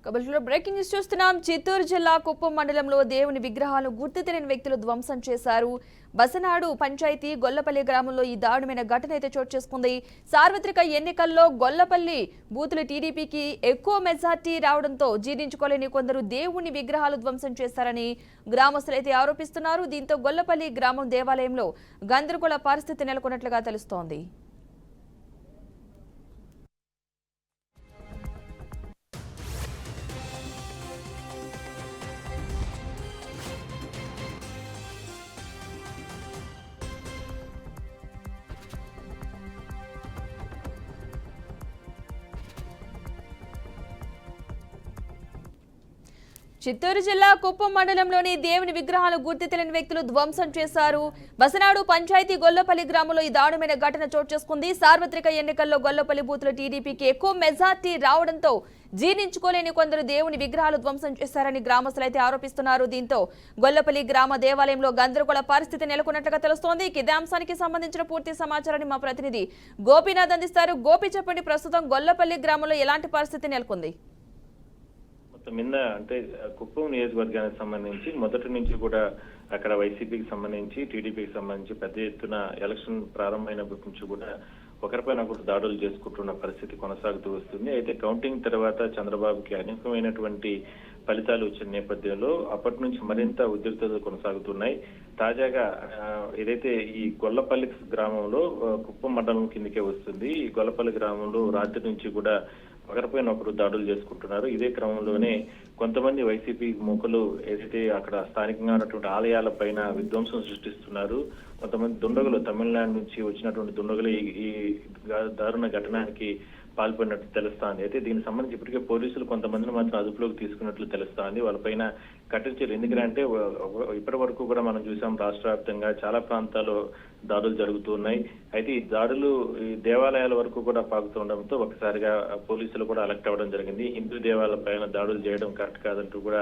కబుర్లో breaking news చూస్తున్నాం. చిత్తూరు జిల్లా కుప్పం మండలంలో దేవుని విగ్రహాలు గుర్తు తెలియని వ్యక్తులు ధ్వంసం చేశారు. బసనాడు పంచాయతీ గొల్లపల్లి గ్రామంలో ఈ దారుణమైన ఘటన అయితే చోటు చేసుకుంది. సార్వత్రిక ఎన్నికల్లో గొల్లపల్లి బూతులు టీడీపీకి ఎక్కువ మెజార్టీ రావడంతో జీర్ణించుకోలేని కొందరు దేవుని విగ్రహాలు ధ్వంసం చేశారని గ్రామస్తులు అయితే ఆరోపిస్తున్నారు. దీంతో గొల్లపల్లి గ్రామం దేవాలయంలో గందరగోళ పరిస్థితి నెలకొన్నట్లుగా తెలుస్తోంది. చిత్తూరు జిల్లా కుప్పం మండలంలోని దేవుని విగ్రహాలు గుర్తు తెలియని వ్యక్తులు ధ్వంసం చేశారు. బసనాడు పంచాయతీ గొల్లపల్లి గ్రామంలో ఈ దారుణమైన ఘటన చోటు చేసుకుంది. సార్వత్రిక ఎన్నికల్లో గొల్లపల్లి బూతుల టీడీపీకి ఎక్కువ మెజార్టీ రావడంతో జీర్ణించుకోలేని కొందరు దేవుని విగ్రహాలు ధ్వంసం చేశారని గ్రామస్తులు అయితే ఆరోపిస్తున్నారు. దీంతో గొల్లపల్లి గ్రామ దేవాలయంలో గందరగోళ పరిస్థితి నెలకొన్నట్లుగా తెలుస్తోంది. ఇదే అంశానికి సంబంధించిన పూర్తి సమాచారాన్ని మా ప్రతినిధి గోపీనాథ్ అందిస్తారు. గోపి, చెప్పండి, ప్రస్తుతం గొల్లపల్లి గ్రామంలో ఎలాంటి పరిస్థితి నెలకొంది? నిన్న అంటే కుప్పం నియోజకవర్గానికి సంబంధించి మొదటి నుంచి కూడా అక్కడ వైసీపీకి సంబంధించి టీడీపీకి సంబంధించి పెద్ద ఎత్తున ఎలక్షన్ ప్రారంభమైనప్పటి నుంచి కూడా ఒకరిపైన ఒకరు దాడులు చేసుకుంటున్న పరిస్థితి కొనసాగుతూ వస్తుంది. అయితే కౌంటింగ్ తర్వాత చంద్రబాబుకి అనేకమైనటువంటి ఫలితాలు వచ్చిన నేపథ్యంలో అప్పటి నుంచి మరింత ఉద్రిక్తతలు కొనసాగుతున్నాయి. తాజాగా ఏదైతే ఈ గొల్లపల్లి గ్రామంలో కుప్పం మండలం కిందకే వస్తుంది, ఈ గొల్లపల్లి గ్రామంలో రాత్రి నుంచి కూడా ఒకరిపైన ఒకరు దాడులు చేసుకుంటున్నారు. ఇదే క్రమంలోనే కొంతమంది వైసీపీ ముఖులు ఏదైతే అక్కడ స్థానికంగా ఉన్నటువంటి ఆలయాల పైన విధ్వంసం సృష్టిస్తున్నారు. కొంతమంది దుండగులు తమిళనాడు నుంచి వచ్చినటువంటి దుండగులు ఈ దారుణ ఘటనకి పాల్పడినట్లు తెలుస్తోంది. అయితే దీనికి సంబంధించి ఇప్పటికే పోలీసులు కొంతమందిని మాత్రం అదుపులోకి తీసుకున్నట్లు తెలుస్తోంది. వాళ్ళపైన కఠిన చర్యలు, ఎందుకంటే ఇప్పటి వరకు కూడా మనం చూసాం రాష్ట్ర వ్యాప్తంగా చాలా ప్రాంతాల్లో దాడులు జరుగుతున్నాయి. అయితే ఈ దాడులు ఈ దేవాలయాల వరకు కూడా పాకుతుండడంతో ఒకసారిగా పోలీసులు కూడా అలర్ట్ అవ్వడం జరిగింది. హిందూ దేవాలయాల పైన దాడులు చేయడం కరెక్ట్ కాదంటూ కూడా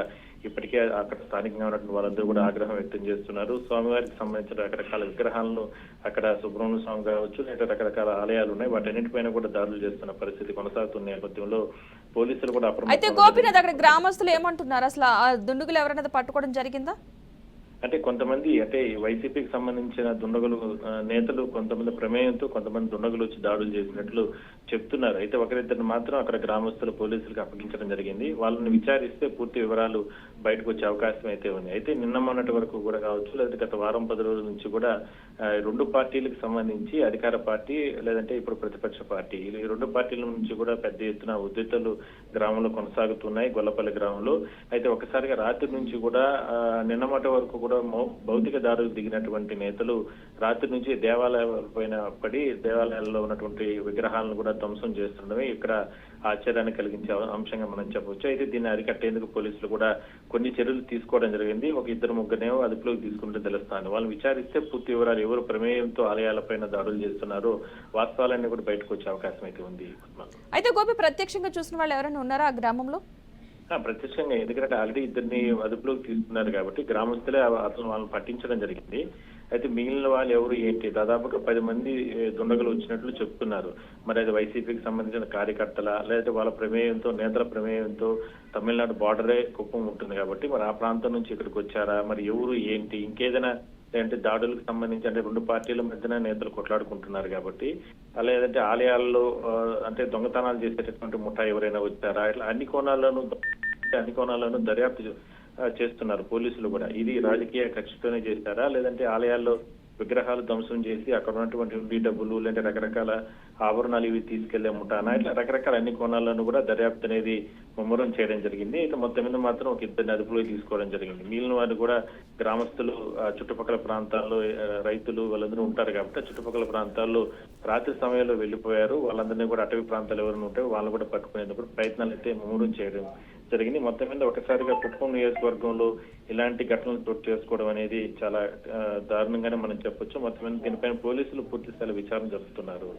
ఇప్పటికే అక్కడ స్థానికంగా ఉన్నటువంటి వాళ్ళందరూ కూడా ఆగ్రహం వ్యక్తం చేస్తున్నారు. స్వామివారికి సంబంధించిన రకరకాల విగ్రహాలను అక్కడ సుబ్రహ్మణ్య స్వామి కావచ్చు, లేదా రకరకాల ఆలయాలు ఉన్నాయి, వాటన్నిటిపైన కూడా దాడులు చేస్తున్న పరిస్థితి కొనసాగుతున్న నేపథ్యంలో పోలీసులు కూడా అయితే గోపీనాథ్, అక్కడ గ్రామస్తులు ఏమంటున్నారు? అసలు ఆ దుండగులు ఎవరైనా పట్టుకోవడం జరిగిందా? అంటే కొంతమంది అంటే వైసీపీకి సంబంధించిన దుండగులు నేతలు కొంతమంది ప్రమేయంతో కొంతమంది దుండగులు వచ్చి దాడులు చేసినట్లు చెప్తున్నారు. అయితే ఒకరిద్దరిని మాత్రం అక్కడ గ్రామస్తులు పోలీసులకు అప్పగించడం జరిగింది. వాళ్ళని విచారిస్తే పూర్తి వివరాలు బయటకు వచ్చే అవకాశం అయితే ఉంది. అయితే నిన్న మొన్నటి వరకు కూడా కావచ్చు, లేదంటే గత వారం 10 రోజుల నుంచి కూడా రెండు పార్టీలకు సంబంధించి అధికార పార్టీ లేదంటే ఇప్పుడు ప్రతిపక్ష పార్టీ, ఈ రెండు పార్టీల నుంచి కూడా పెద్ద ఎత్తున ఉద్రిక్తతలు గ్రామంలో కొనసాగుతున్నాయి గొల్లపల్లి గ్రామంలో. అయితే ఒకసారిగా రాత్రి నుంచి కూడా నిన్న మొన్నటి వరకు కూడా భౌతిక దాడులకు దిగినటువంటి నేతలు రాత్రి నుంచి దేవాలయాల పైన పడి దేవాలయాల్లో ఉన్నటువంటి విగ్రహాలను కూడా ధ్వంసం చేస్తుండమే ఇక్కడ ఆశ్చర్యాన్ని కలిగించే అంశంగా మనం చెప్పవచ్చు. అయితే దీన్ని అరికట్టేందుకు పోలీసులు కూడా కొన్ని చర్యలు తీసుకోవడం జరిగింది. ఒక 2-3 అదుపులోకి తీసుకుంటే తెలుస్తాను. వాళ్ళు విచారిస్తే పూర్తి వివరాలు ఎవరు ప్రమేయంతో ఆలయాలపైన దాడులు చేస్తున్నారో వాస్తవాలన్నీ కూడా బయటకు వచ్చే అవకాశం అయితే ఉంది. అయితే గోపి, ప్రత్యక్షంగా చూసిన వాళ్ళు ఎవరైనా ఉన్నారా ఆ గ్రామంలో? ప్రత్యక్షంగా, ఎందుకంటే ఆల్రెడీ ఇద్దరిని అదుపులోకి తీసుకున్నారు కాబట్టి గ్రామస్తులే అతను వాళ్ళని పట్టించడం జరిగింది. అయితే మిగిలిన వాళ్ళు ఎవరు ఏంటి, దాదాపుగా 10 మంది దుండగులు వచ్చినట్లు చెప్తున్నారు. మరి అది వైసీపీకి సంబంధించిన కార్యకర్తల లేదా వాళ్ళ ప్రమేయంతో, నేతల ప్రమేయంతో తమిళనాడు బార్డరే కుప్పం ఉంటుంది కాబట్టి మరి ఆ ప్రాంతం నుంచి ఇక్కడికి వచ్చారా, మరి ఎవరు ఏంటి, ఇంకేదైనా లేదంటే దాడులకు సంబంధించి అంటే రెండు పార్టీల మధ్యన నేతలు కొట్లాడుకుంటున్నారు కాబట్టి, లేదంటే ఆలయాల్లో అంటే దొంగతనాలు చేసేటటువంటి ముఠా ఎవరైనా వచ్చారా, ఇట్లా అన్ని కోణాల్లోనూ దర్యాప్తు చేస్తున్నారు పోలీసులు కూడా. ఇది రాజకీయ కక్షతోనే చేస్తారా, లేదంటే ఆలయాల్లో విగ్రహాలు ధ్వంసం చేసి అక్కడ ఉన్నటువంటి ఉండి డబ్బులు లేదంటే రకరకాల ఆభరణాలు ఇవి తీసుకెళ్లే ముఠానా, ఇట్లా రకరకాల అన్ని కోణాలను కూడా దర్యాప్తు అనేది ముమ్మరం చేయడం జరిగింది. అయితే మొత్తం మీద మాత్రం ఒక 2 అదుపులో తీసుకోవడం జరిగింది. మిగిలిన వారు కూడా గ్రామస్తులు, చుట్టుపక్కల ప్రాంతాల్లో రైతులు వాళ్ళందరూ ఉంటారు కాబట్టి చుట్టుపక్కల ప్రాంతాల్లో రాత్రి సమయంలో వెళ్లిపోయారు. వాళ్ళందరినీ కూడా అటవీ ప్రాంతాలు ఎవరైనా ఉంటే వాళ్ళు కూడా పట్టుకునేందుకు ప్రయత్నాలు అయితే ముమ్మరం చేయడం జరిగింది. మొత్తం మీద ఒకసారిగా కుప్పం నియోజకవర్గంలో ఇలాంటి ఘటనలు చోటు చేసుకోవడం అనేది చాలా దారుణంగానే మనం చెప్పొచ్చు. మొత్తం మీద దీనిపైన పోలీసులు పూర్తి స్థాయి విచారణ జరుపుతున్నారు.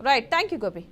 Right, thank you Gopi.